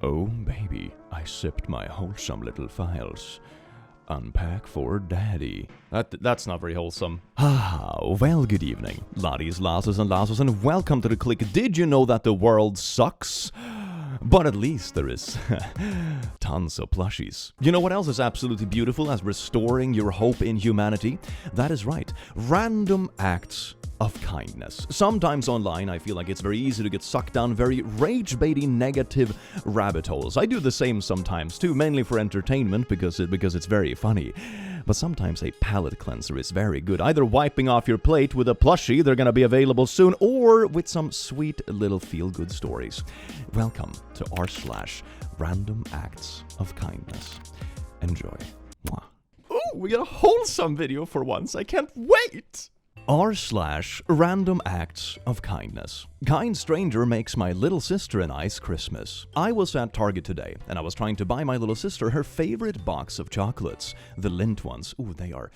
Oh, baby, I sipped my wholesome little files. Unpack for daddy. That's not very wholesome. Well, good evening, laddies, lasses, and lasses, and welcome to the click. Did you know that the world sucks? But at least there is tons of plushies. You know what else is absolutely beautiful as restoring your hope in humanity? That is right, random acts of kindness. Sometimes online, I feel like it's very easy to get sucked down very rage-baiting negative rabbit holes. I do the same sometimes too, mainly for entertainment because it's very funny. But sometimes a palate cleanser is very good. Either wiping off your plate with a plushie, they're gonna be available soon, or with some sweet little feel-good stories. Welcome to r/Random Acts of Kindness. Enjoy. Mwah. Ooh, we got a wholesome video for once. I can't wait! r/Random Acts of Kindness. Kind stranger makes my little sister and I's Christmas. I was at Target today, and I was trying to buy my little sister her favorite box of chocolates. The Lindt ones. Ooh, they are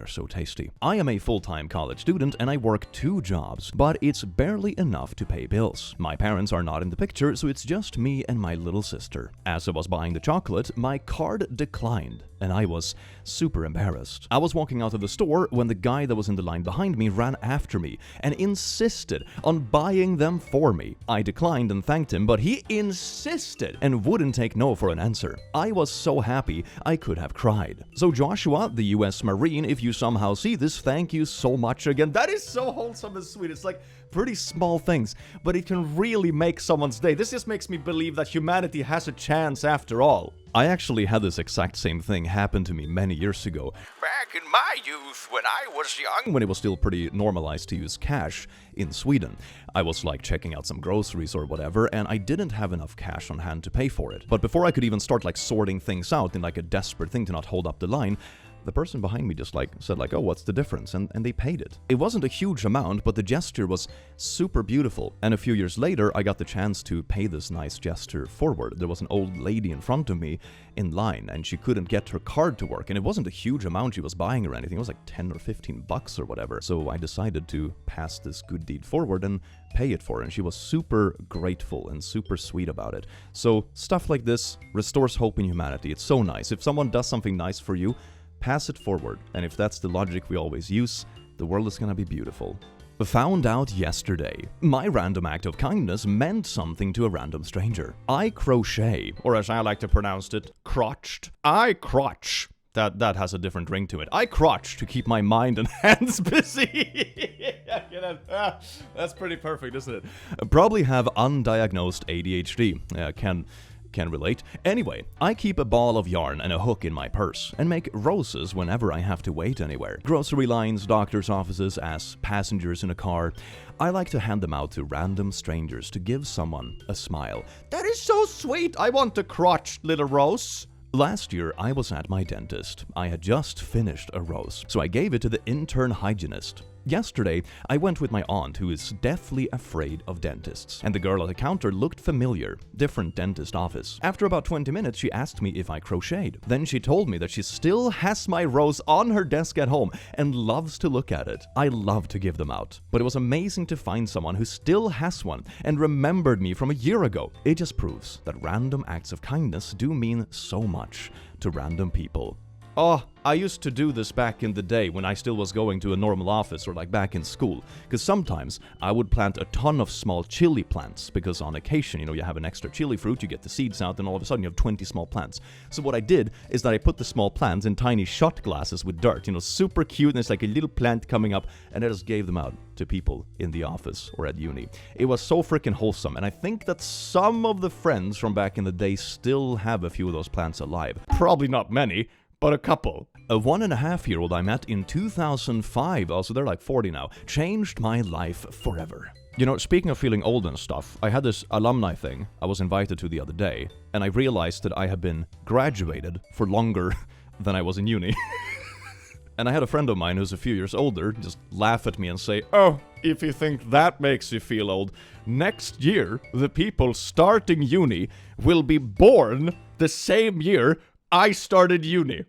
so tasty. I am a full-time college student, and I work 2 jobs, but it's barely enough to pay bills. My parents are not in the picture, so it's just me and my little sister. As I was buying the chocolate, my card declined, and I was super embarrassed. I was walking out of the store when the guy that was in the line behind me ran after me and insisted on buying them for me. I declined and thanked him, but he insisted and wouldn't take no for an answer. I was so happy I could have cried. So Joshua, the US Marine, if you somehow see this, thank you so much again. That is so wholesome and sweet. It's like pretty small things, but it can really make someone's day. This just makes me believe that humanity has a chance after all. I actually had this exact same thing happen to me many years ago. Back in my youth, when I was young, when it was still pretty normalized to use cash in Sweden. I was like checking out some groceries or whatever, and I didn't have enough cash on hand to pay for it. But before I could even start like sorting things out in like a desperate thing to not hold up the line, the person behind me just said oh, what's the difference? And they paid it. It wasn't a huge amount, but the gesture was super beautiful. And a few years later, I got the chance to pay this nice gesture forward. There was an old lady in front of me in line, and she couldn't get her card to work. And it wasn't a huge amount she was buying or anything. It was like 10 or 15 bucks or whatever. So I decided to pass this good deed forward and pay it for her. And she was super grateful and super sweet about it. So stuff like this restores hope in humanity. It's so nice. If someone does something nice for you, pass it forward, and if that's the logic we always use, the world is gonna be beautiful. Found out yesterday. My random act of kindness meant something to a random stranger. I crochet, or as I like to pronounce it, crotched. I crotch. That has a different ring to it. I crotch to keep my mind and hands busy. That's pretty perfect, isn't it? Probably have undiagnosed ADHD. Can relate. Anyway, I keep a ball of yarn and a hook in my purse and make roses whenever I have to wait anywhere. Grocery lines, doctor's offices, as passengers in a car. I like to hand them out to random strangers to give someone a smile. That is so sweet! I want a crotch, little rose. Last year, I was at my dentist. I had just finished a rose, so I gave it to the intern hygienist. Yesterday, I went with my aunt who is deathly afraid of dentists, and the girl at the counter looked familiar, different dentist office. After about 20 minutes, she asked me if I crocheted. Then she told me that she still has my rose on her desk at home and loves to look at it. I love to give them out, but it was amazing to find someone who still has one and remembered me from a year ago. It just proves that random acts of kindness do mean so much to random people. Oh, I used to do this back in the day when I still was going to a normal office or like back in school, because sometimes I would plant a ton of small chili plants, because on occasion, you have an extra chili fruit, you get the seeds out, and all of a sudden you have 20 small plants. So what I did is that I put the small plants in tiny shot glasses with dirt, super cute, and it's like a little plant coming up, and I just gave them out to people in the office or at uni. It was so freaking wholesome, and I think that some of the friends from back in the day still have a few of those plants alive. Probably not many, but a couple. A 1.5-year-old I met in 2005, also they're like 40 now, changed my life forever. Speaking of feeling old and stuff, I had this alumni thing I was invited to the other day, and I realized that I had been graduated for longer than I was in uni. And I had a friend of mine who's a few years older just laugh at me and say, "Oh, if you think that makes you feel old, next year the people starting uni will be born the same year I started uni."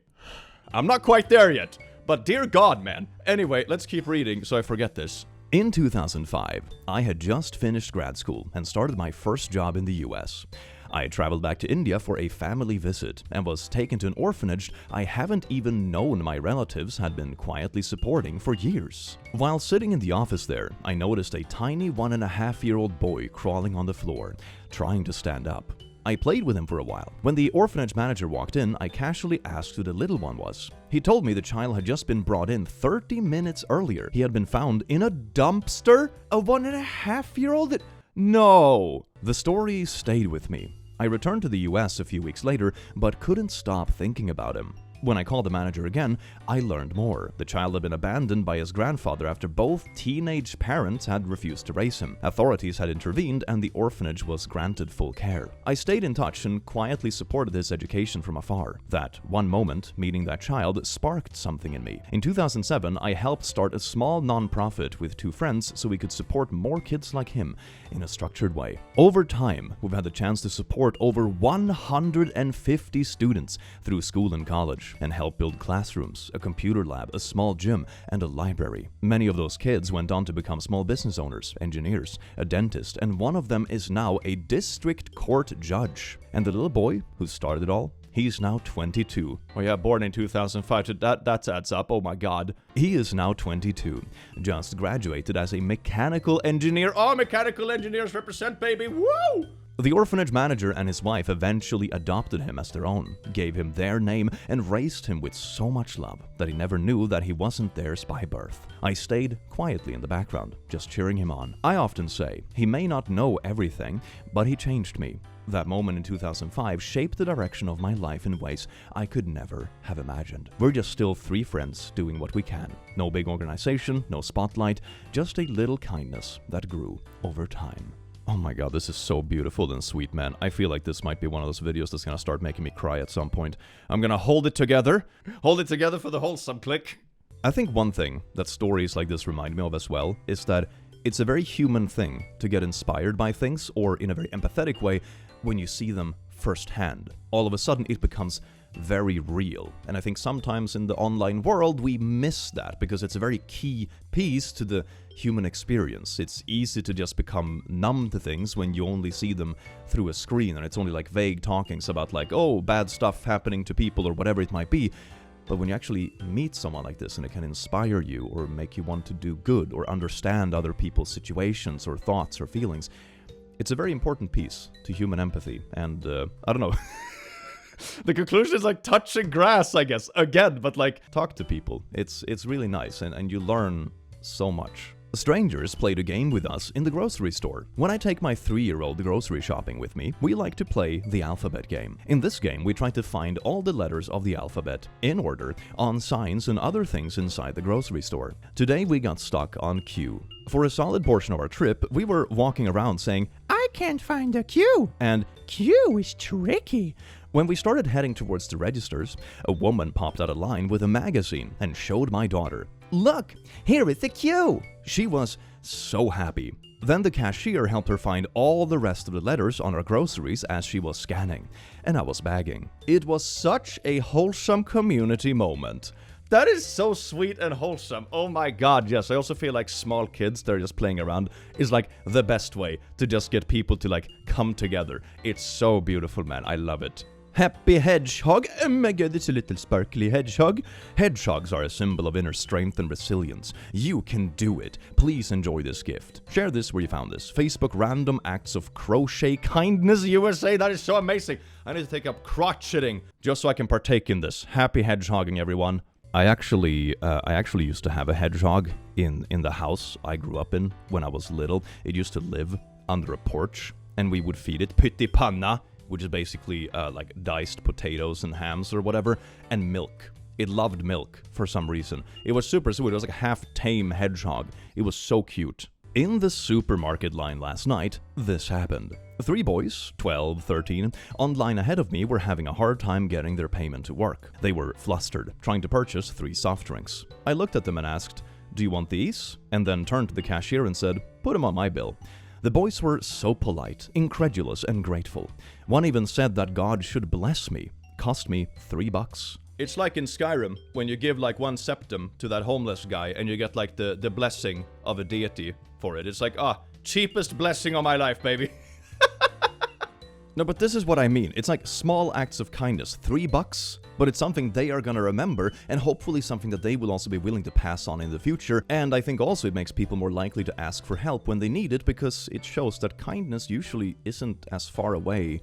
I'm not quite there yet, but dear God, man. Anyway, let's keep reading so I forget this. In 2005, I had just finished grad school and started my first job in the US. I traveled back to India for a family visit and was taken to an orphanage I haven't even known my relatives had been quietly supporting for years. While sitting in the office there, I noticed a tiny 1.5-year-old boy crawling on the floor, trying to stand up. I played with him for a while. When the orphanage manager walked in, I casually asked who the little one was. He told me the child had just been brought in 30 minutes earlier. He had been found in a dumpster? A 1.5-year-old? No! The story stayed with me. I returned to the US a few weeks later, but couldn't stop thinking about him. When I called the manager again, I learned more. The child had been abandoned by his grandfather after both teenage parents had refused to raise him. Authorities had intervened and the orphanage was granted full care. I stayed in touch and quietly supported his education from afar. That one moment, meeting that child, sparked something in me. In 2007, I helped start a small non-profit with 2 friends so we could support more kids like him in a structured way. Over time, we've had the chance to support over 150 students through school and college, and help build classrooms, a computer lab, a small gym, and a library. Many of those kids went on to become small business owners, engineers, a dentist, and one of them is now a district court judge. And the little boy who started it all, he's now 22. Oh yeah, born in 2005, that adds up, oh my god. He is now 22, just graduated as a mechanical engineer. Oh, mechanical engineers represent, baby, woo! The orphanage manager and his wife eventually adopted him as their own, gave him their name, and raised him with so much love that he never knew that he wasn't theirs by birth. I stayed quietly in the background, just cheering him on. I often say, he may not know everything, but he changed me. That moment in 2005 shaped the direction of my life in ways I could never have imagined. We're just still 3 friends doing what we can. No big organization, no spotlight, just a little kindness that grew over time. Oh my god, this is so beautiful and sweet, man. I feel like this might be one of those videos that's gonna start making me cry at some point. I'm gonna hold it together. Hold it together for the wholesome click. I think one thing that stories like this remind me of as well is that it's a very human thing to get inspired by things, or in a very empathetic way, when you see them firsthand. All of a sudden, it becomes very real. And I think sometimes in the online world, we miss that because it's a very key piece to the human experience. It's easy to just become numb to things when you only see them through a screen, and it's only like vague talkings about like, oh, bad stuff happening to people or whatever it might be. But when you actually meet someone like this and it can inspire you or make you want to do good or understand other people's situations or thoughts or feelings, it's a very important piece to human empathy. And I don't know. The conclusion is like touching grass, I guess, again, but like talk to people. It's really nice, and you learn so much. Strangers played a game with us in the grocery store. When I take my 3-year-old grocery shopping with me, we like to play the alphabet game. In this game, we try to find all the letters of the alphabet, in order, on signs and other things inside the grocery store. Today, we got stuck on Q. For a solid portion of our trip, we were walking around saying, "I can't find a Q," and "Q is tricky." When we started heading towards the registers, a woman popped out a line with a magazine and showed my daughter. "Look, here is the Q!" She was so happy. Then the cashier helped her find all the rest of the letters on our groceries as she was scanning, and I was bagging. It was such a wholesome community moment. That is so sweet and wholesome. Oh my god, yes. I also feel like small kids that are just playing around is like the best way to just get people to like come together. It's so beautiful, man. I love it. Happy Hedgehog. Oh my god, it's a little sparkly hedgehog. Hedgehogs are a symbol of inner strength and resilience. You can do it. Please enjoy this gift. Share this where you found this. Facebook Random Acts of Crochet Kindness USA. That is so amazing. I need to take up crocheting just so I can partake in this. Happy hedgehogging, everyone. I actually used to have a hedgehog in the house I grew up in when I was little. It used to live under a porch, and we would feed it pyttipanna, which is basically like diced potatoes and hams or whatever, and milk. It loved milk for some reason. It was super sweet. It was like a half-tame hedgehog. It was so cute. In the supermarket line last night, this happened. 3 boys, 12, 13, on line ahead of me were having a hard time getting their payment to work. They were flustered, trying to purchase 3 soft drinks. I looked at them and asked, "Do you want these?" And then turned to the cashier and said, "Put them on my bill." The boys were so polite, incredulous, and grateful. One even said that God should bless me. Cost me $3. It's like in Skyrim, when you give like 1 septum to that homeless guy and you get like the blessing of a deity for it. It's like, cheapest blessing of my life, baby. No, but this is what I mean. It's like small acts of kindness, $3, but it's something they are gonna remember, and hopefully something that they will also be willing to pass on in the future. And I think also it makes people more likely to ask for help when they need it, because it shows that kindness usually isn't as far away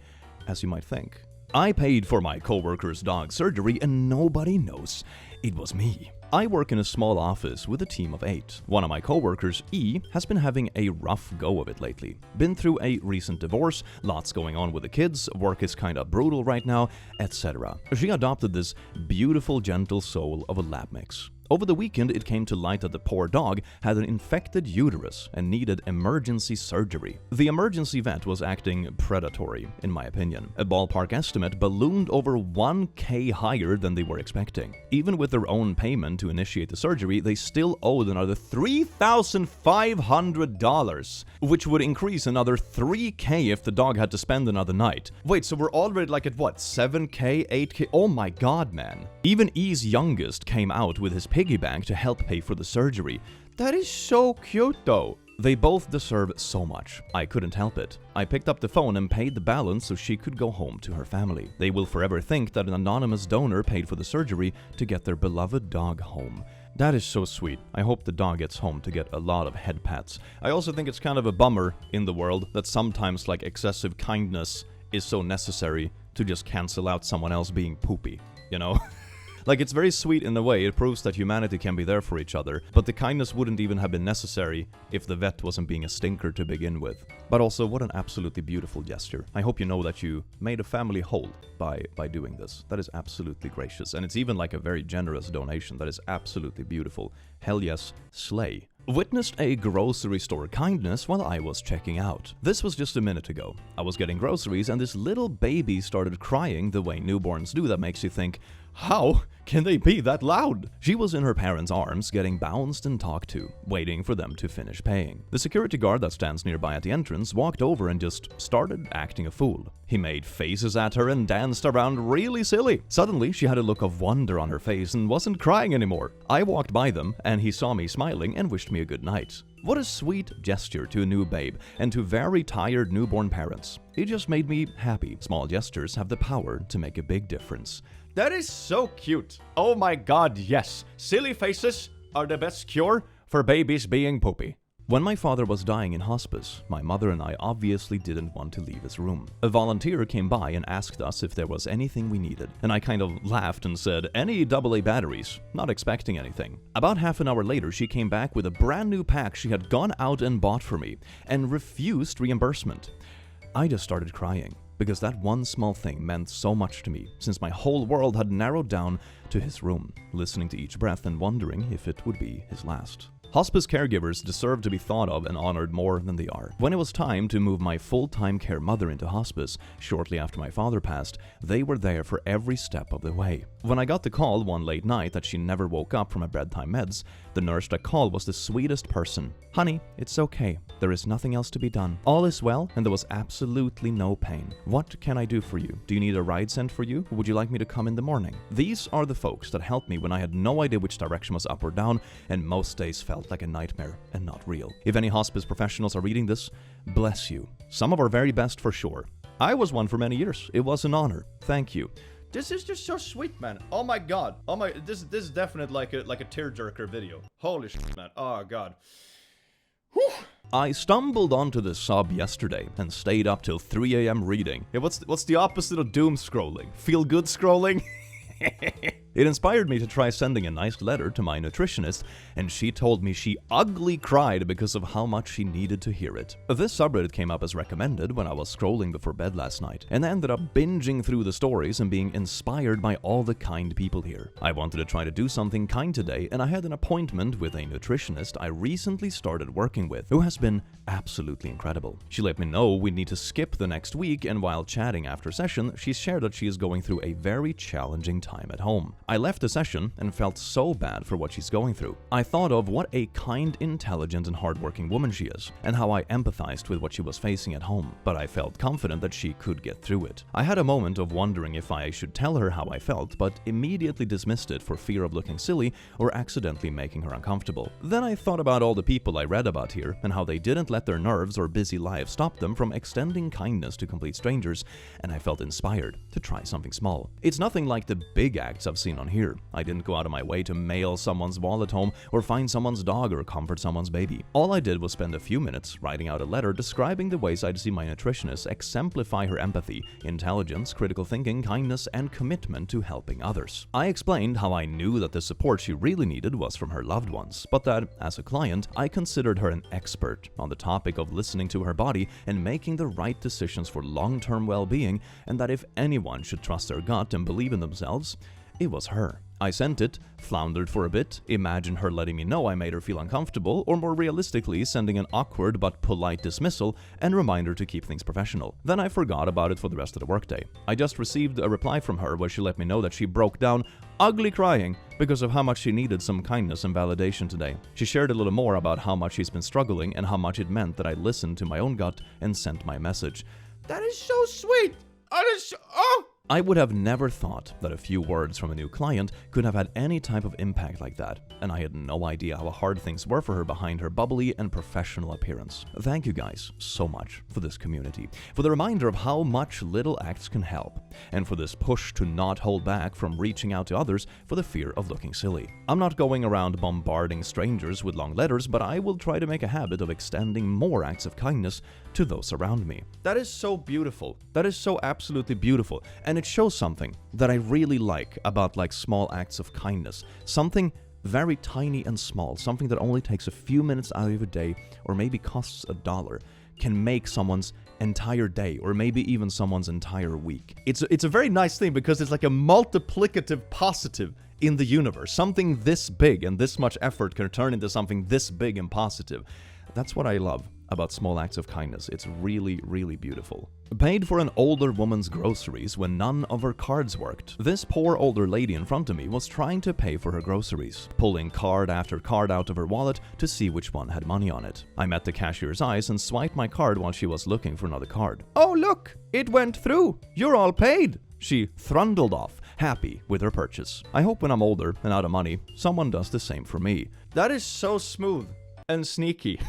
as you might think. I paid for my coworker's dog surgery, and nobody knows it was me. I work in a small office with a team of 8. One of my coworkers, E, has been having a rough go of it lately. Been through a recent divorce, lots going on with the kids, work is kinda brutal right now, etc. She adopted this beautiful, gentle soul of a lab mix. Over the weekend, it came to light that the poor dog had an infected uterus and needed emergency surgery. The emergency vet was acting predatory, in my opinion. A ballpark estimate ballooned over $1,000 higher than they were expecting. Even with their own payment to initiate the surgery, they still owed another $3,500, which would increase another $3,000 if the dog had to spend another night. Wait, so we're already like at what, $7,000, $8,000? Oh my god, man. Even E's youngest came out with his piggy bank to help pay for the surgery. That is so cute though. They both deserve so much. I couldn't help it. I picked up the phone and paid the balance so she could go home to her family. They will forever think that an anonymous donor paid for the surgery to get their beloved dog home. That is so sweet. I hope the dog gets home to get a lot of head pats. I also think it's kind of a bummer in the world that sometimes like excessive kindness is so necessary to just cancel out someone else being poopy, you know? Like, it's very sweet in a way, it proves that humanity can be there for each other, but the kindness wouldn't even have been necessary if the vet wasn't being a stinker to begin with. But also, what an absolutely beautiful gesture. I hope you know that you made a family whole by doing this. That is absolutely gracious, and it's even like a very generous donation. That is absolutely beautiful. Hell yes, slay. Witnessed a grocery store kindness while I was checking out. This was just a minute ago. I was getting groceries and this little baby started crying the way newborns do that makes you think, how can they be that loud? She was in her parents' arms, getting bounced and talked to, waiting for them to finish paying. The security guard that stands nearby at the entrance walked over and just started acting a fool. He made faces at her and danced around really silly. Suddenly, she had a look of wonder on her face and wasn't crying anymore. I walked by them and he saw me smiling and wished me a good night. What a sweet gesture to a new babe and to very tired newborn parents. It just made me happy. Small gestures have the power to make a big difference. That is so cute. Oh my god, yes. Silly faces are the best cure for babies being poopy. When my father was dying in hospice, my mother and I obviously didn't want to leave his room. A volunteer came by and asked us if there was anything we needed, and I kind of laughed and said, any AA batteries, not expecting anything. About half an hour later, she came back with a brand new pack she had gone out and bought for me, and refused reimbursement. I just started crying, because that one small thing meant so much to me, since my whole world had narrowed down to his room, listening to each breath and wondering if it would be his last. Hospice caregivers deserve to be thought of and honored more than they are. When it was time to move my full-time care mother into hospice, shortly after my father passed, they were there for every step of the way. When I got the call one late night that she never woke up from her bedtime meds, the nurse that called was the sweetest person. Honey, it's okay. There is nothing else to be done. All is well, and there was absolutely no pain. What can I do for you? Do you need a ride sent for you? Or would you like me to come in the morning? These are the folks that helped me when I had no idea which direction was up or down, and most days felt like a nightmare and not real. If any hospice professionals are reading this, bless you. Some of our very best for sure. I was one for many years. It was an honor. Thank you. This is just so sweet, man. Oh my god. Oh my, this is definitely like a tearjerker video. Holy shit, man. Oh god. Whew. I stumbled onto this sub yesterday and stayed up till 3 a.m. reading. Yeah, what's the opposite of doom scrolling? Feel good scrolling? It inspired me to try sending a nice letter to my nutritionist, and she told me she ugly cried because of how much she needed to hear it. This subreddit came up as recommended when I was scrolling before bed last night, and I ended up binging through the stories and being inspired by all the kind people here. I wanted to try to do something kind today, and I had an appointment with a nutritionist I recently started working with, who has been absolutely incredible. She let me know we need to skip the next week, and while chatting after session, she shared that she is going through a very challenging time at home. I left the session and felt so bad for what she's going through. I thought of what a kind, intelligent, and hardworking woman she is, and how I empathized with what she was facing at home, but I felt confident that she could get through it. I had a moment of wondering if I should tell her how I felt, but immediately dismissed it for fear of looking silly or accidentally making her uncomfortable. Then I thought about all the people I read about here and how they didn't let their nerves or busy lives stop them from extending kindness to complete strangers, and I felt inspired to try something small. It's nothing like the big acts I've seen on here. I didn't go out of my way to mail someone's wallet home or find someone's dog or comfort someone's baby. All I did was spend a few minutes writing out a letter describing the ways I'd see my nutritionist exemplify her empathy, intelligence, critical thinking, kindness, and commitment to helping others. I explained how I knew that the support she really needed was from her loved ones, but that, as a client, I considered her an expert on the topic of listening to her body and making the right decisions for long-term well-being, and that if anyone should trust their gut and believe in themselves, it was her. I sent it, floundered for a bit, imagined her letting me know I made her feel uncomfortable, or more realistically, sending an awkward but polite dismissal and reminder to keep things professional. Then I forgot about it for the rest of the workday. I just received a reply from her where she let me know that she broke down, ugly crying, because of how much she needed some kindness and validation today. She shared a little more about how much she's been struggling and how much it meant that I listened to my own gut and sent my message. That is so sweet! I would have never thought that a few words from a new client could have had any type of impact like that, and I had no idea how hard things were for her behind her bubbly and professional appearance. Thank you guys so much for this community, for the reminder of how much little acts can help, and for this push to not hold back from reaching out to others for the fear of looking silly. I'm not going around bombarding strangers with long letters, but I will try to make a habit of extending more acts of kindness to those around me. That is so beautiful. That is so absolutely beautiful. And it shows something that I really like about small acts of kindness. Something very tiny and small, something that only takes a few minutes out of your day or maybe costs $1 can make someone's entire day or maybe even someone's entire week. It's a very nice thing because it's like a multiplicative positive in the universe. Something this big and this much effort can turn into something this big and positive. That's what I love about small acts of kindness. It's really, really beautiful. Paid for an older woman's groceries when none of her cards worked. This poor older lady in front of me was trying to pay for her groceries, pulling card after card out of her wallet to see which one had money on it. I met the cashier's eyes and swiped my card while she was looking for another card. Oh look, it went through. You're all paid. She thrundled off, happy with her purchase. I hope when I'm older and out of money, someone does the same for me. That is so smooth and sneaky.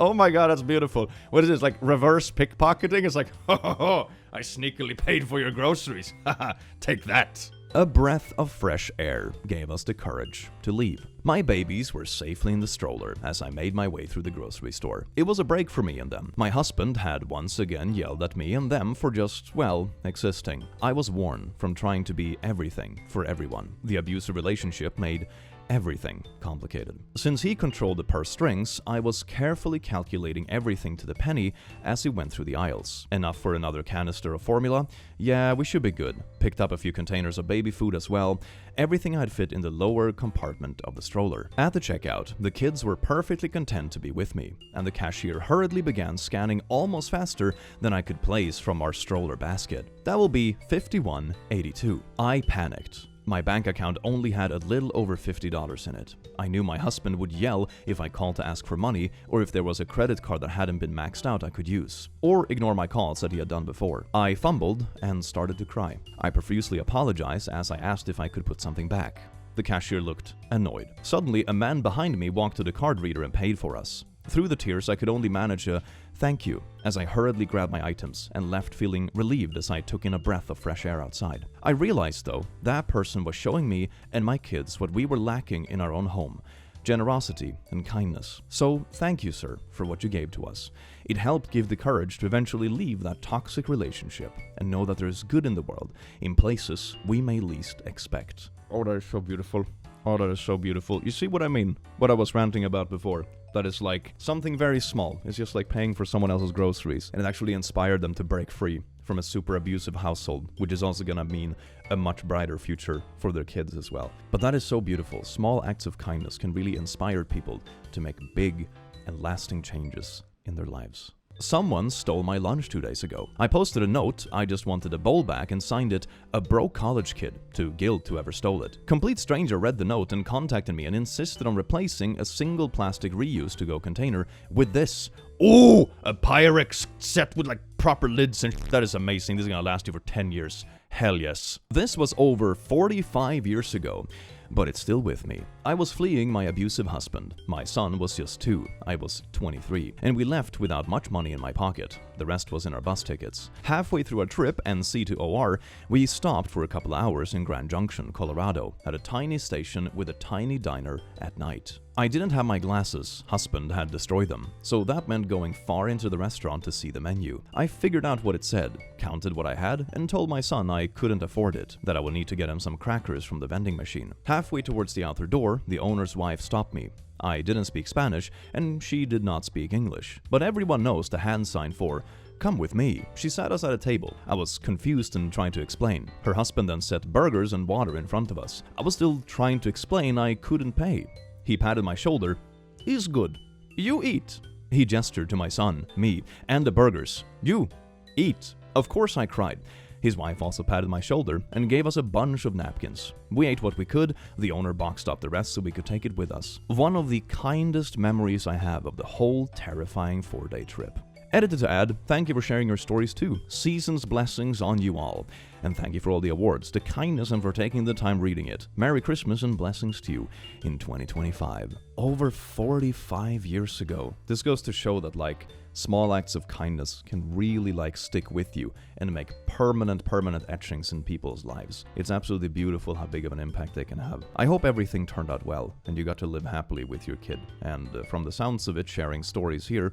Oh my god, that's beautiful. What is this, like reverse pickpocketing? It's like, ho ho ho, I sneakily paid for your groceries. Haha, take that. A breath of fresh air gave us the courage to leave. My babies were safely in the stroller as I made my way through the grocery store. It was a break for me and them. My husband had once again yelled at me and them for just, well, existing. I was worn from trying to be everything for everyone. The abusive relationship made everything complicated. Since he controlled the purse strings, I was carefully calculating everything to the penny as he went through the aisles. Enough for another canister of formula? Yeah, we should be good. Picked up a few containers of baby food as well. Everything I'd fit in the lower compartment of the stroller. At the checkout, the kids were perfectly content to be with me, and the cashier hurriedly began scanning almost faster than I could place from our stroller basket. That will be $51.82. I panicked. My bank account only had a little over $50 in it. I knew my husband would yell if I called to ask for money, or if there was a credit card that hadn't been maxed out I could use, or ignore my calls that he had done before. I fumbled and started to cry. I profusely apologized as I asked if I could put something back. The cashier looked annoyed. Suddenly, a man behind me walked to the card reader and paid for us. Through the tears, I could only manage a thank you as I hurriedly grabbed my items and left feeling relieved as I took in a breath of fresh air outside. I realized, though, that person was showing me and my kids what we were lacking in our own home: generosity and kindness. So thank you, sir, for what you gave to us. It helped give the courage to eventually leave that toxic relationship and know that there is good in the world, in places we may least expect. Oh, that is so beautiful. Oh, that is so beautiful. You see what I mean? What I was ranting about before. That is like something very small. It's just like paying for someone else's groceries. And it actually inspired them to break free from a super abusive household, which is also gonna mean a much brighter future for their kids as well. But that is so beautiful. Small acts of kindness can really inspire people to make big and lasting changes in their lives. Someone stole my lunch 2 days ago. I posted a note, I just wanted a bowl back, and signed it, a broke college kid, to guilt whoever stole it. Complete stranger read the note and contacted me and insisted on replacing a single plastic reuse to-go container with this. Ooh, a Pyrex set with like proper lids and that is amazing. This is gonna last you for 10 years. Hell yes. This was over 45 years ago. But it's still with me. I was fleeing my abusive husband. My son was just 2, I was 23, and we left without much money in my pocket. The rest was in our bus tickets. Halfway through our trip, NC to OR, we stopped for a couple hours in Grand Junction, Colorado, at a tiny station with a tiny diner at night. I didn't have my glasses, husband had destroyed them, so that meant going far into the restaurant to see the menu. I figured out what it said, counted what I had, and told my son I couldn't afford it, that I would need to get him some crackers from the vending machine. Halfway towards the outer door, the owner's wife stopped me. I didn't speak Spanish, and she did not speak English, but everyone knows the hand sign for "come with me." She sat us at a table. I was confused and trying to explain. Her husband then set burgers and water in front of us. I was still trying to explain I couldn't pay. He patted my shoulder. "He's good. You eat." He gestured to my son, me, and the burgers. "You eat." Of course I cried. His wife also patted my shoulder and gave us a bunch of napkins. We ate what we could, the owner boxed up the rest so we could take it with us. One of the kindest memories I have of the whole terrifying 4-day trip. Edited to add, thank you for sharing your stories too. Season's blessings on you all. And thank you for all the awards, the kindness, and for taking the time reading it. Merry Christmas and blessings to you in 2025. Over 45 years ago. This goes to show that small acts of kindness can really stick with you and make permanent etchings in people's lives. It's absolutely beautiful how big of an impact they can have. I hope everything turned out well and you got to live happily with your kid. And from the sounds of it, sharing stories here,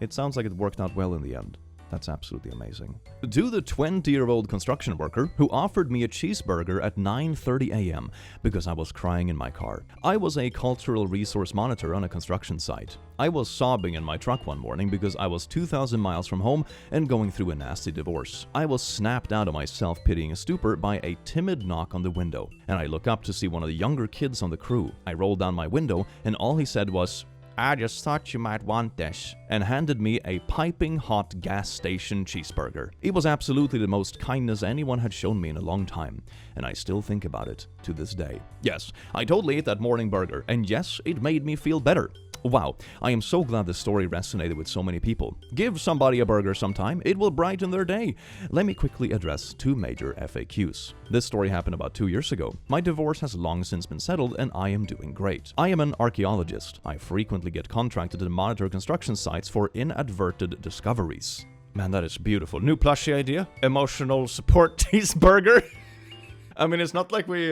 it sounds like it worked out well in the end. That's absolutely amazing. To the 20-year-old construction worker who offered me a cheeseburger at 9:30 a.m. because I was crying in my car. I was a cultural resource monitor on a construction site. I was sobbing in my truck one morning because I was 2,000 miles from home and going through a nasty divorce. I was snapped out of my self-pitying stupor by a timid knock on the window, and I look up to see one of the younger kids on the crew. I rolled down my window, and all he said was, "I just thought you might want this," and handed me a piping hot gas station cheeseburger. It was absolutely the most kindness anyone had shown me in a long time, and I still think about it to this day. Yes, I totally ate that morning burger, and yes, it made me feel better. Wow, I am so glad this story resonated with so many people. Give somebody a burger sometime, it will brighten their day. Let me quickly address 2 major FAQs. This story happened about 2 years ago. My divorce has long since been settled and I am doing great. I am an archaeologist. I frequently get contracted to monitor construction sites for inadvertent discoveries. Man, that is beautiful. New plushie idea? Emotional support cheeseburger? I mean, it's not like we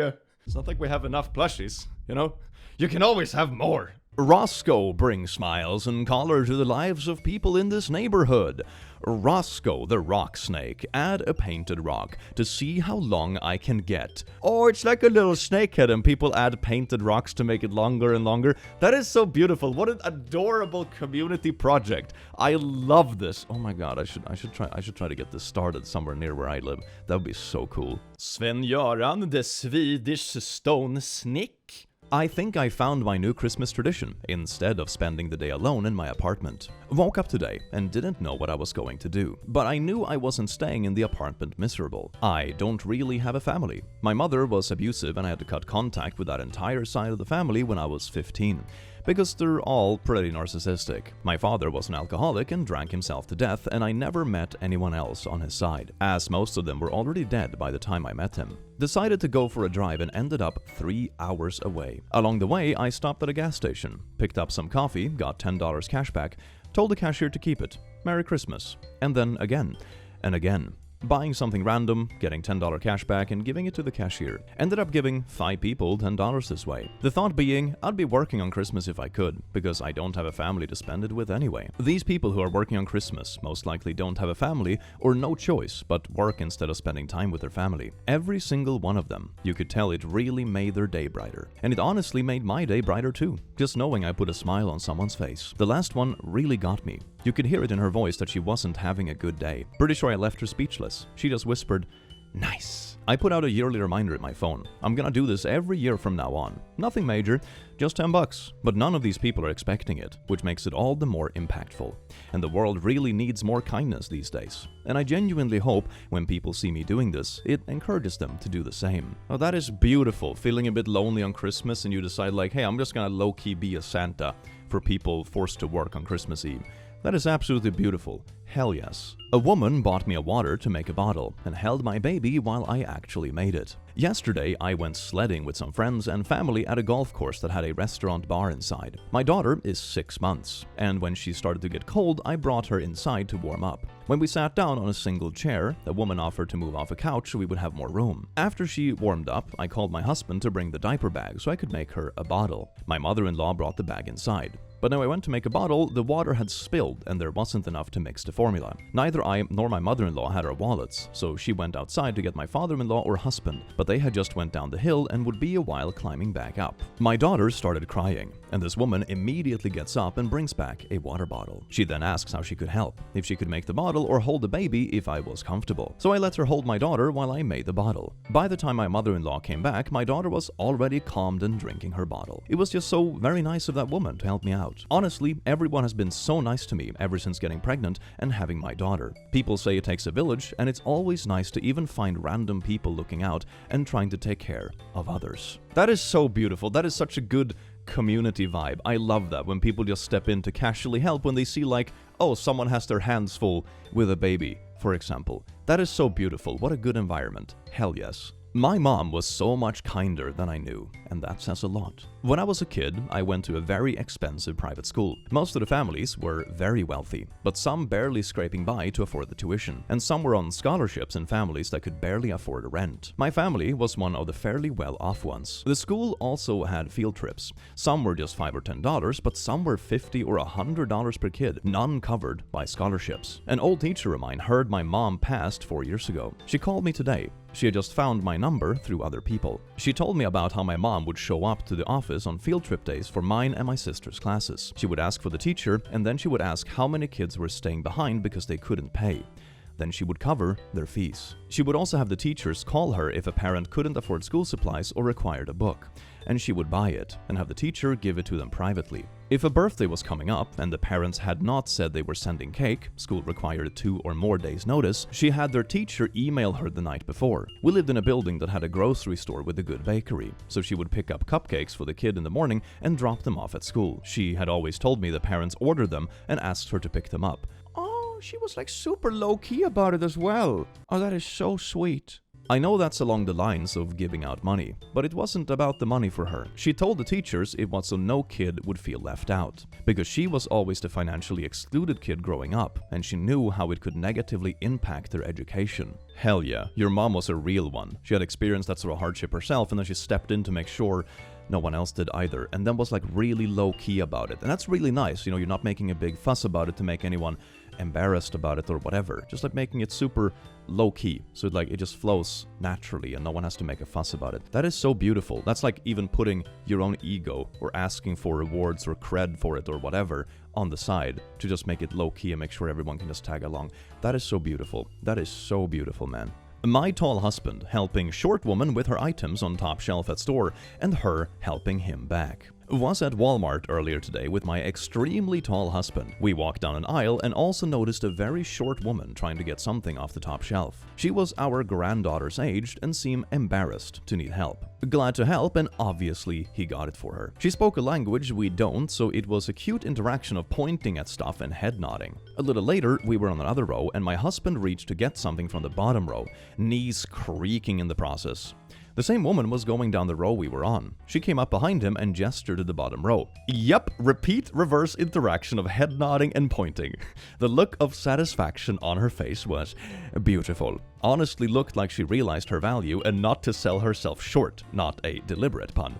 have enough plushies, you know? You can always have more. Roscoe brings smiles and color to the lives of people in this neighborhood. Roscoe the rock snake, add a painted rock to see how long I can get. Oh, it's like a little snakehead and people add painted rocks to make it longer and longer. That is so beautiful. What an adorable community project. I love this. Oh my god, I should try to get this started somewhere near where I live. That would be so cool. Sven-Göran the Swedish stone snake. I think I found my new Christmas tradition, instead of spending the day alone in my apartment. Woke up today and didn't know what I was going to do, but I knew I wasn't staying in the apartment miserable. I don't really have a family. My mother was abusive and I had to cut contact with that entire side of the family when I was 15. Because they're all pretty narcissistic. My father was an alcoholic and drank himself to death, and I never met anyone else on his side, as most of them were already dead by the time I met him. Decided to go for a drive and ended up 3 hours away. Along the way, I stopped at a gas station, picked up some coffee, got $10 cash back, told the cashier to keep it. Merry Christmas. And then again, and again. Buying something random, getting $10 cash back, and giving it to the cashier. Ended up giving 5 people $10 this way. The thought being, I'd be working on Christmas if I could, because I don't have a family to spend it with anyway. These people who are working on Christmas most likely don't have a family or no choice but work instead of spending time with their family. Every single one of them. You could tell it really made their day brighter. And it honestly made my day brighter too, just knowing I put a smile on someone's face. The last one really got me. You could hear it in her voice that she wasn't having a good day. Pretty sure I left her speechless. She just whispered, Nice. I put out a yearly reminder in my phone. I'm gonna do this every year from now on. Nothing major, just $10. But none of these people are expecting it, which makes it all the more impactful. And the world really needs more kindness these days. And I genuinely hope when people see me doing this, it encourages them to do the same. Oh, that is beautiful. Feeling a bit lonely on Christmas and you decide like, hey, I'm just gonna low-key be a Santa for people forced to work on Christmas Eve. That is absolutely beautiful. Hell yes. A woman bought me a water to make a bottle and held my baby while I actually made it. Yesterday, I went sledding with some friends and family at a golf course that had a restaurant bar inside. My daughter is 6 months, and when she started to get cold, I brought her inside to warm up. When we sat down on a single chair, the woman offered to move off a couch so we would have more room. After she warmed up, I called my husband to bring the diaper bag so I could make her a bottle. My mother-in-law brought the bag inside. But when I went to make a bottle, the water had spilled and there wasn't enough to mix the formula. Neither I nor my mother-in-law had our wallets, so she went outside to get my father-in-law or husband, but they had just went down the hill and would be a while climbing back up. My daughter started crying, and this woman immediately gets up and brings back a water bottle. She then asks how she could help, if she could make the bottle or hold the baby if I was comfortable. So I let her hold my daughter while I made the bottle. By the time my mother-in-law came back, my daughter was already calmed and drinking her bottle. It was just so very nice of that woman to help me out. Honestly, everyone has been so nice to me ever since getting pregnant and having my daughter. People say it takes a village, and it's always nice to even find random people looking out and trying to take care of others. That is so beautiful. That is such a good community vibe. I love that when people just step in to casually help when they see like, oh, someone has their hands full with a baby, for example. That is so beautiful. What a good environment. Hell yes. My mom was so much kinder than I knew, and that says a lot. When I was a kid, I went to a very expensive private school. Most of the families were very wealthy, but some barely scraping by to afford the tuition, and some were on scholarships in families that could barely afford a rent. My family was one of the fairly well-off ones. The school also had field trips. Some were just $5 or $10, but some were $50 or $100 per kid, none covered by scholarships. An old teacher of mine heard my mom passed 4 years ago. She called me today. She had just found my number through other people. She told me about how my mom would show up to the office on field trip days for mine and my sister's classes. She would ask for the teacher, and then she would ask how many kids were staying behind because they couldn't pay. Then she would cover their fees. She would also have the teachers call her if a parent couldn't afford school supplies or required a book, and she would buy it and have the teacher give it to them privately. If a birthday was coming up and the parents had not said they were sending cake, school required 2 or more days' notice, she had their teacher email her the night before. We lived in a building that had a grocery store with a good bakery, so she would pick up cupcakes for the kid in the morning and drop them off at school. She had always told me the parents ordered them and asked her to pick them up. She was like super low-key about it as well. Oh, that is so sweet. I know that's along the lines of giving out money, but it wasn't about the money for her. She told the teachers it was so no kid would feel left out, because she was always the financially excluded kid growing up, and she knew how it could negatively impact their education. Hell yeah, your mom was a real one. She had experienced that sort of hardship herself, and then she stepped in to make sure no one else did either, and then was like really low-key about it. And that's really nice, you know, you're not making a big fuss about it to make anyone embarrassed about it or whatever, just like making it super low-key, so it just flows naturally and no one has to make a fuss about it. That is so beautiful. That's like even putting your own ego or asking for rewards or cred for it or whatever on the side to just make it low-key and make sure everyone can just tag along. That is so beautiful. That is so beautiful, man. My tall husband helping short woman with her items on top shelf at store, and her helping him back. Was at Walmart earlier today with my extremely tall husband. We walked down an aisle and also noticed a very short woman trying to get something off the top shelf. She was our granddaughter's age and seemed embarrassed to need help. Glad to help, and obviously he got it for her. She spoke a language we don't, so it was a cute interaction of pointing at stuff and head nodding. A little later, we were on another row and my husband reached to get something from the bottom row, knees creaking in the process. The same woman was going down the row we were on. She came up behind him and gestured to the bottom row. Yep, repeat reverse interaction of head nodding and pointing. The look of satisfaction on her face was beautiful. Honestly looked like she realized her value and not to sell herself short, not a deliberate pun.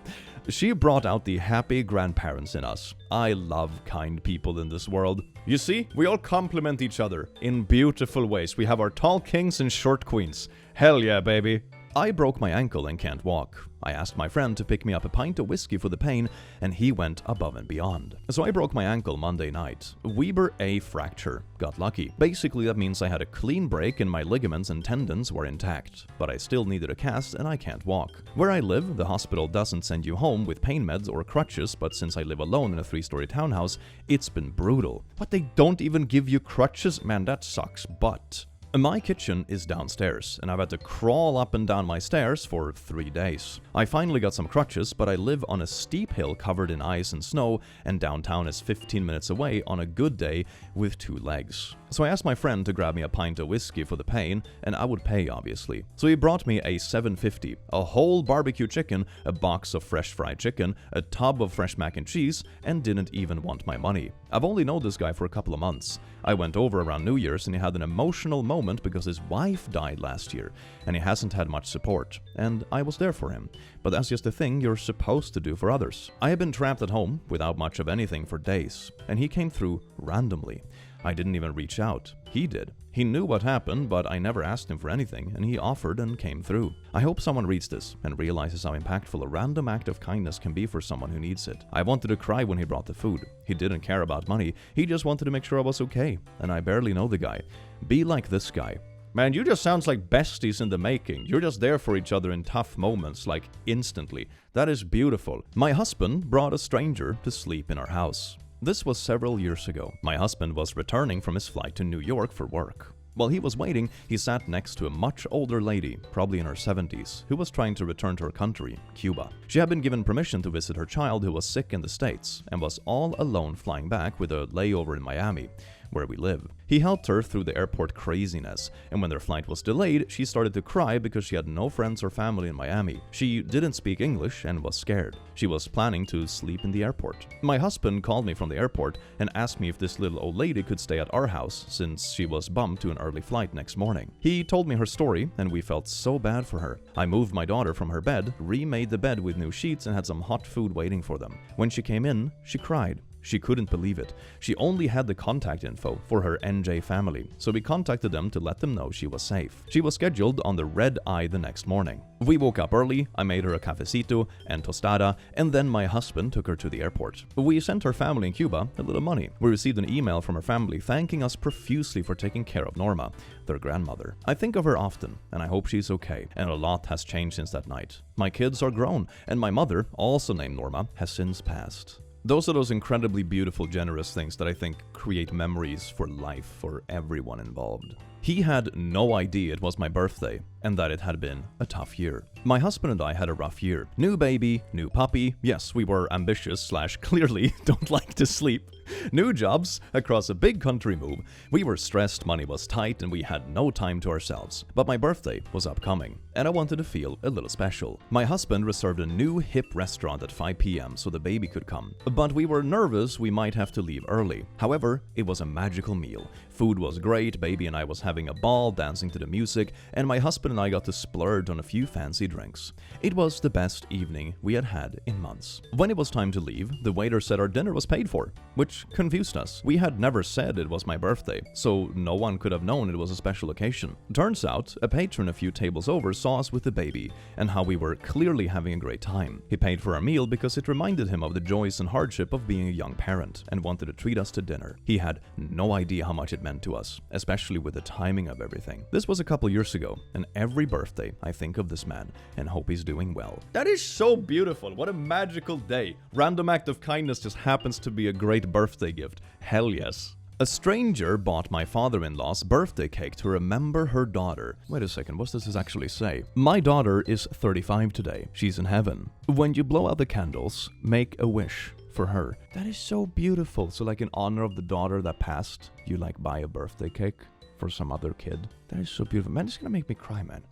She brought out the happy grandparents in us. I love kind people in this world. You see, we all complement each other in beautiful ways. We have our tall kings and short queens. Hell yeah, baby. I broke my ankle and can't walk. I asked my friend to pick me up a pint of whiskey for the pain, and he went above and beyond. So I broke my ankle Monday night. Weber A fracture. Got lucky. Basically, that means I had a clean break and my ligaments and tendons were intact. But I still needed a cast and I can't walk. Where I live, the hospital doesn't send you home with pain meds or crutches, but since I live alone in a 3-story townhouse, it's been brutal. But they don't even give you crutches? Man, that sucks, but... My kitchen is downstairs, and I've had to crawl up and down my stairs for 3 days. I finally got some crutches, but I live on a steep hill covered in ice and snow, and downtown is 15 minutes away on a good day with 2 legs. So I asked my friend to grab me a pint of whiskey for the pain, and I would pay, obviously. So he brought me a $7.50, a whole barbecue chicken, a box of fresh fried chicken, a tub of fresh mac and cheese, and didn't even want my money. I've only known this guy for a couple of months. I went over around New Year's and he had an emotional moment because his wife died last year, and he hasn't had much support, and I was there for him. But that's just a thing you're supposed to do for others. I have been trapped at home without much of anything for days, and he came through randomly. I didn't even reach out. He did. He knew what happened, but I never asked him for anything, and he offered and came through. I hope someone reads this and realizes how impactful a random act of kindness can be for someone who needs it. I wanted to cry when he brought the food. He didn't care about money. He just wanted to make sure I was okay, and I barely know the guy. Be like this guy. Man, you just sounds like besties in the making. You're just there for each other in tough moments, like instantly. That is beautiful. My husband brought a stranger to sleep in our house. This was several years ago. My husband was returning from his flight to New York for work. While he was waiting, he sat next to a much older lady, probably in her 70s, who was trying to return to her country, Cuba. She had been given permission to visit her child who was sick in the States, and was all alone flying back with a layover in Miami, where we live. He helped her through the airport craziness, and when their flight was delayed, she started to cry because she had no friends or family in Miami. She didn't speak English and was scared. She was planning to sleep in the airport. My husband called me from the airport and asked me if this little old lady could stay at our house since she was bumped to an early flight next morning. He told me her story, and we felt so bad for her. I moved my daughter from her bed, remade the bed with new sheets, and had some hot food waiting for them. When she came in, she cried. She couldn't believe it. She only had the contact info for her NJ family, so we contacted them to let them know she was safe. She was scheduled on the red eye the next morning. We woke up early, I made her a cafecito and tostada, and then my husband took her to the airport. We sent her family in Cuba a little money. We received an email from her family thanking us profusely for taking care of Norma, their grandmother. I think of her often, and I hope she's okay, and a lot has changed since that night. My kids are grown, and my mother, also named Norma, has since passed. Those are those incredibly beautiful, generous things that I think create memories for life for everyone involved. He had no idea it was my birthday and that it had been a tough year. My husband and I had a rough year. New baby, new puppy. Yes, we were ambitious / clearly don't like to sleep. New jobs across a big country move. We were stressed, money was tight, and we had no time to ourselves. But my birthday was upcoming, and I wanted to feel a little special. My husband reserved a new hip restaurant at 5 p.m. so the baby could come. But we were nervous we might have to leave early. However, it was a magical meal. Food was great, baby and I was having a ball, dancing to the music, and my husband and I got to splurge on a few fancy drinks. It was the best evening we had had in months. When it was time to leave, the waiter said our dinner was paid for, which confused us. We had never said it was my birthday, so no one could have known it was a special occasion. Turns out, a patron a few tables over saw us with the baby, and how we were clearly having a great time. He paid for our meal because it reminded him of the joys and hardship of being a young parent, and wanted to treat us to dinner. He had no idea how much it meant to us, especially with the timing of everything. This was a couple years ago, and every birthday I think of this man and hope he's doing well. That is so beautiful. What a magical day. Random act of kindness just happens to be a great birthday gift. Hell yes. A stranger bought my father-in-law's birthday cake to remember her daughter. Wait a second, what does this actually say? My daughter is 35 today. She's in heaven. When you blow out the candles, make a wish for her. That is so beautiful. So like in honor of the daughter that passed, you like buy a birthday cake for some other kid. That is so beautiful. Man, this is gonna make me cry, man.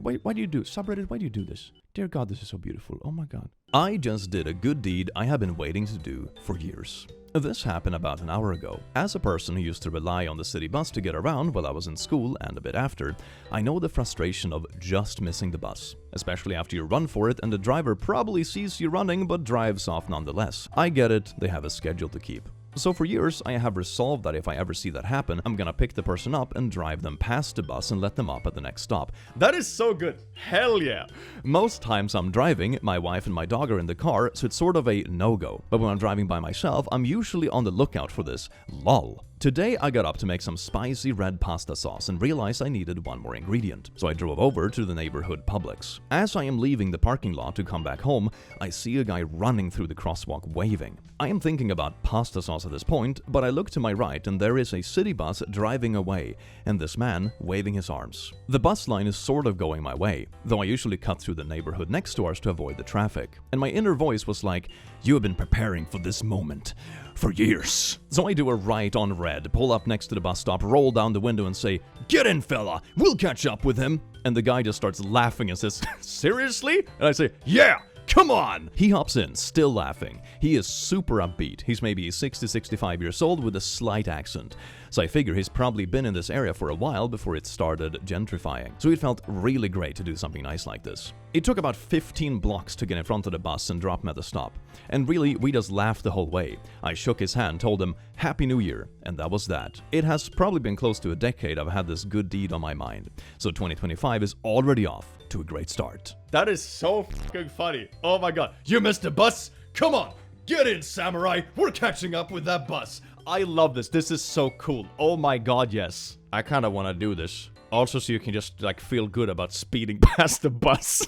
Why do you do subreddit? Why do you do this? Dear God, this is so beautiful. Oh my God. I just did a good deed I have been waiting to do for years. This happened about an hour ago. As a person who used to rely on the city bus to get around while I was in school and a bit after, I know the frustration of just missing the bus, especially after you run for it and the driver probably sees you running but drives off nonetheless. I get it, they have a schedule to keep. So for years, I have resolved that if I ever see that happen, I'm gonna pick the person up and drive them past the bus and let them up at the next stop. That is so good. Hell yeah. Most times I'm driving, my wife and my dog are in the car, so it's sort of a no-go. But when I'm driving by myself, I'm usually on the lookout for this. Lol. Today I got up to make some spicy red pasta sauce and realized I needed one more ingredient, so I drove over to the neighborhood Publix. As I am leaving the parking lot to come back home, I see a guy running through the crosswalk waving. I am thinking about pasta sauce at this point, but I look to my right and there is a city bus driving away, and this man waving his arms. The bus line is sort of going my way, though I usually cut through the neighborhood next to ours to avoid the traffic. And my inner voice was like, "You have been preparing for this moment for years." So I do a right on red, pull up next to the bus stop, roll down the window and say, "Get in, fella, we'll catch up with him." And the guy just starts laughing and says, "Seriously?" And I say, "Yeah, come on!" He hops in, still laughing. He is super upbeat. He's maybe 60-65 years old with a slight accent. So I figure he's probably been in this area for a while before it started gentrifying. So it felt really great to do something nice like this. It took about 15 blocks to get in front of the bus and drop him at the stop. And really, we just laughed the whole way. I shook his hand, told him, "Happy New Year," and that was that. It has probably been close to a decade I've had this good deed on my mind. So 2025 is already off to a great start. That is so fucking funny. Oh my god. You missed the bus? Come on, get in, samurai. We're catching up with that bus. I love this. This is so cool. Oh my god, yes. I kind of want to do this. Also so you can just like feel good about speeding past the bus.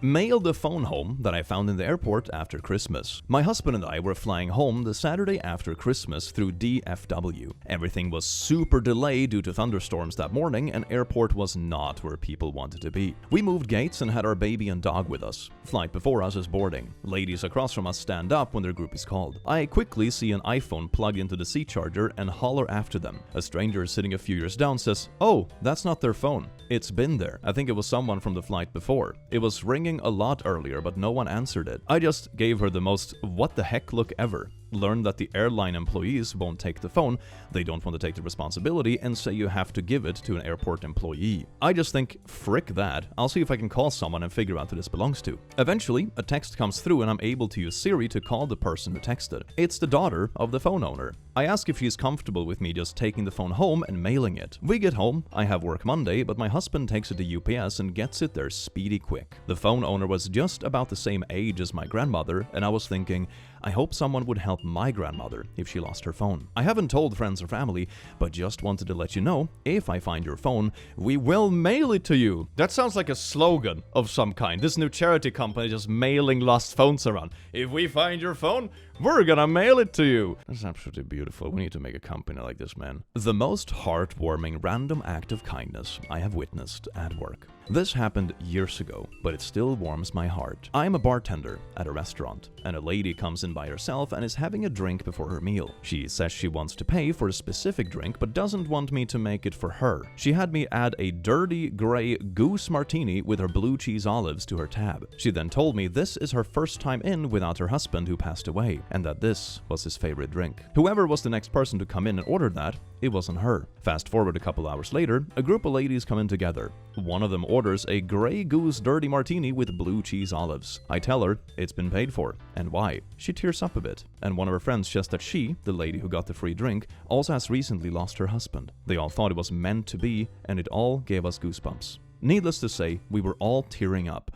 Mailed the phone home that I found in the airport after Christmas. My husband and I were flying home the Saturday after Christmas through DFW. Everything was super delayed due to thunderstorms that morning, and airport was not where people wanted to be. We moved gates and had our baby and dog with us. Flight before us is boarding. Ladies across from us stand up when their group is called. I quickly see an iPhone plugged into the seat charger and holler after them. A stranger sitting a few years down says, "Oh, that's not their phone. It's been there. I think it was someone from the flight before. It was ringing a lot earlier, but no one answered it." I just gave her the most what the heck look ever. Learned that the airline employees won't take the phone, they don't want to take the responsibility, and say you have to give it to an airport employee. I just think, frick that, I'll see if I can call someone and figure out who this belongs to. Eventually, a text comes through and I'm able to use Siri to call the person who texted. It's the daughter of the phone owner. I ask if she's comfortable with me just taking the phone home and mailing it. We get home, I have work Monday, but my husband takes it to UPS and gets it there speedy quick. The phone owner was just about the same age as my grandmother, and I was thinking, I hope someone would help my grandmother if she lost her phone. I haven't told friends or family, but just wanted to let you know, if I find your phone, we will mail it to you. That sounds like a slogan of some kind. This new charity company just mailing lost phones around. If we find your phone, we're gonna mail it to you. That's absolutely beautiful. We need to make a company like this, man. The most heartwarming random act of kindness I have witnessed at work. This happened years ago, but it still warms my heart. I'm a bartender at a restaurant, and a lady comes in by herself and is having a drink before her meal. She says she wants to pay for a specific drink, but doesn't want me to make it for her. She had me add a dirty, gray goose martini with her blue cheese olives to her tab. She then told me this is her first time in without her husband who passed away, and that this was his favorite drink. Whoever was the next person to come in and order that, it wasn't her. Fast forward a couple hours later, a group of ladies come in together. One of them orders a Grey Goose dirty martini with blue cheese olives. I tell her it's been paid for, and why. She tears up a bit, and one of her friends says that she, the lady who got the free drink, also has recently lost her husband. They all thought it was meant to be, and it all gave us goosebumps. Needless to say, we were all tearing up.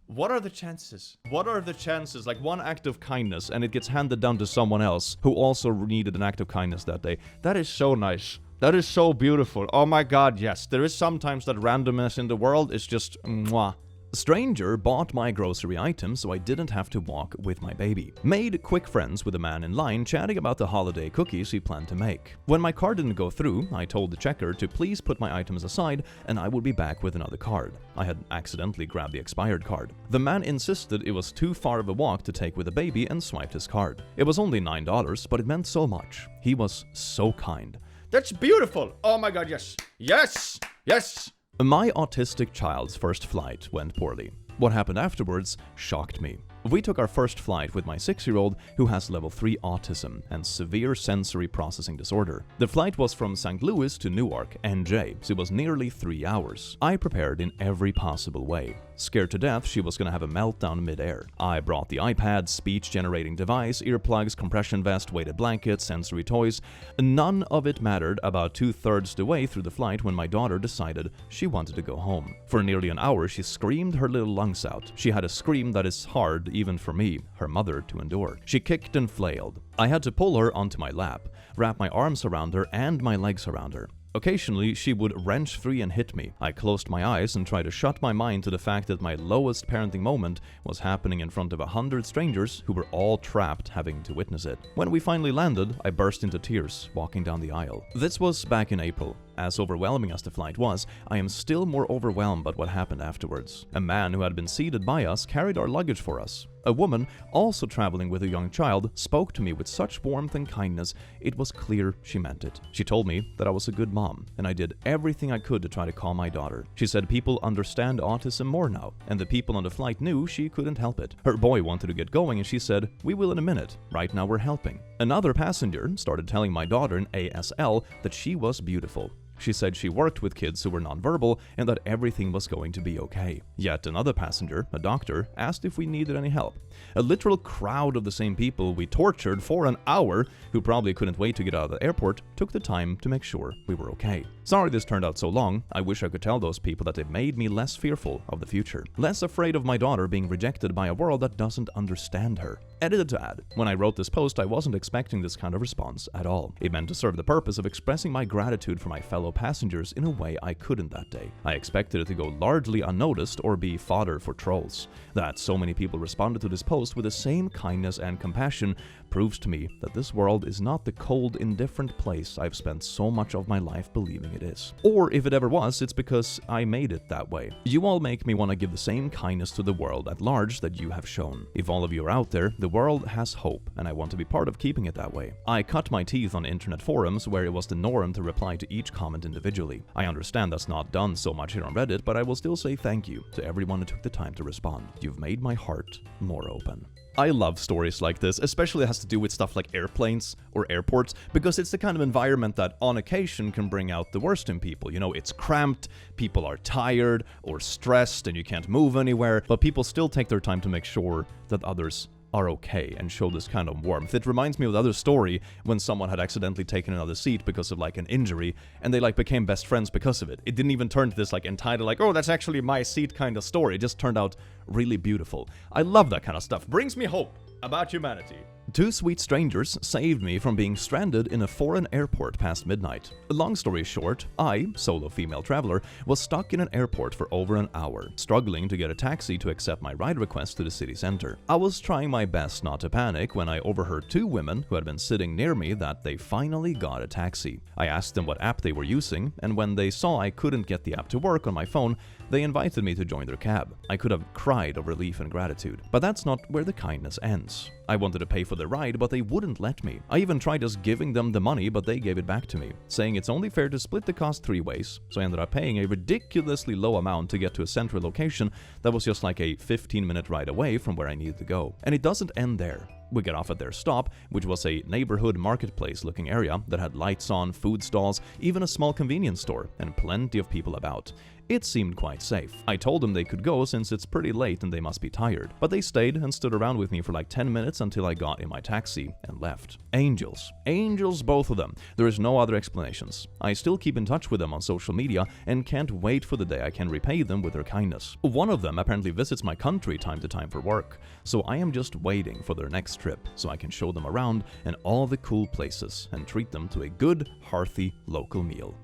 What are the chances? What are the chances? Like one act of kindness and it gets handed down to someone else who also needed an act of kindness that day. That is so nice. That is so beautiful. Oh my god, yes. There is sometimes that randomness in the world is just mwah. Stranger bought my grocery items so I didn't have to walk with my baby. Made quick friends with a man in line chatting about the holiday cookies he planned to make. When my card didn't go through, I told the checker to please put my items aside and I would be back with another card. I had accidentally grabbed the expired card. The man insisted it was too far of a walk to take with a baby and swiped his card. It was only $9, but it meant so much. He was so kind. That's beautiful! Oh my god, yes! Yes! Yes! My autistic child's first flight went poorly. What happened afterwards shocked me. We took our first flight with my 6-year-old who has level 3 autism and severe sensory processing disorder. The flight was from St. Louis to Newark, NJ, so it was nearly 3 hours. I prepared in every possible way. Scared to death she was gonna have a meltdown mid-air. I brought the iPad, speech-generating device, earplugs, compression vest, weighted blanket, sensory toys. None of it mattered about 2/3 the way through the flight when my daughter decided she wanted to go home. For nearly an hour she screamed her little lungs out. She had a scream that is hard even for me, her mother, to endure. She kicked and flailed. I had to pull her onto my lap, wrap my arms around her and my legs around her. Occasionally, she would wrench free and hit me. I closed my eyes and tried to shut my mind to the fact that my lowest parenting moment was happening in front of 100 strangers who were all trapped having to witness it. When we finally landed, I burst into tears walking down the aisle. This was back in April. As overwhelming as the flight was, I am still more overwhelmed by what happened afterwards. A man who had been seated by us carried our luggage for us. A woman, also traveling with a young child, spoke to me with such warmth and kindness, it was clear she meant it. She told me that I was a good mom, and I did everything I could to try to calm my daughter. She said people understand autism more now, and the people on the flight knew she couldn't help it. Her boy wanted to get going, and she said, "We will in a minute. Right now we're helping." Another passenger started telling my daughter in ASL that she was beautiful. She said she worked with kids who were nonverbal and that everything was going to be okay. Yet another passenger, a doctor, asked if we needed any help. A literal crowd of the same people we tortured for an hour, who probably couldn't wait to get out of the airport, took the time to make sure we were okay. Sorry this turned out so long. I wish I could tell those people that it made me less fearful of the future. Less afraid of my daughter being rejected by a world that doesn't understand her. Edited to add, when I wrote this post, I wasn't expecting this kind of response at all. It meant to serve the purpose of expressing my gratitude for my fellow passengers in a way I couldn't that day. I expected it to go largely unnoticed or be fodder for trolls. That so many people responded to this post with the same kindness and compassion proves to me that this world is not the cold, indifferent place I've spent so much of my life believing it is. Or if it ever was, it's because I made it that way. You all make me want to give the same kindness to the world at large that you have shown. If all of you are out there, the world has hope, and I want to be part of keeping it that way. I cut my teeth on internet forums where it was the norm to reply to each comment individually. I understand that's not done so much here on Reddit, but I will still say thank you to everyone who took the time to respond. You've made my heart more open. I love stories like this, especially it has to do with stuff like airplanes or airports, because it's the kind of environment that on occasion can bring out the worst in people. You know, it's cramped, people are tired or stressed and you can't move anywhere, but people still take their time to make sure that others are okay and show this kind of warmth. It reminds me of the other story when someone had accidentally taken another seat because of like an injury and they like became best friends because of it. It didn't even turn to this like entitled like, oh, that's actually my seat kind of story. It just turned out really beautiful. I love that kind of stuff. Brings me hope about humanity. Two sweet strangers saved me from being stranded in a foreign airport past midnight. Long story short, I, solo female traveler, was stuck in an airport for over an hour, struggling to get a taxi to accept my ride request to the city center. I was trying my best not to panic when I overheard two women who had been sitting near me that they finally got a taxi. I asked them what app they were using, and when they saw I couldn't get the app to work on my phone, they invited me to join their cab. I could have cried of relief and gratitude. But that's not where the kindness ends. I wanted to pay for the ride, but they wouldn't let me. I even tried just giving them the money, but they gave it back to me, saying it's only fair to split the cost 3 ways, so I ended up paying a ridiculously low amount to get to a central location that was just like a 15-minute ride away from where I needed to go. And it doesn't end there. We get off at their stop, which was a neighborhood marketplace-looking area that had lights on, food stalls, even a small convenience store, and plenty of people about. It seemed quite safe. I told them they could go since it's pretty late and they must be tired, but they stayed and stood around with me for like 10 minutes until I got in my taxi and left. Angels. Angels, both of them. There is no other explanations. I still keep in touch with them on social media and can't wait for the day I can repay them with their kindness. One of them apparently visits my country time to time for work, so I am just waiting for their next trip so I can show them around and all the cool places and treat them to a good, hearty local meal.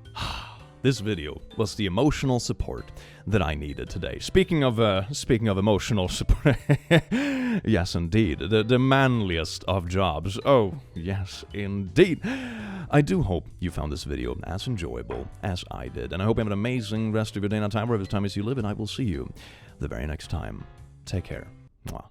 This video was the emotional support that I needed today. Speaking of emotional support, yes indeed, the manliest of jobs. Oh, yes indeed. I do hope you found this video as enjoyable as I did, and I hope you have an amazing rest of your day and time wherever time as you live, and I will see you the very next time. Take care. Mwah.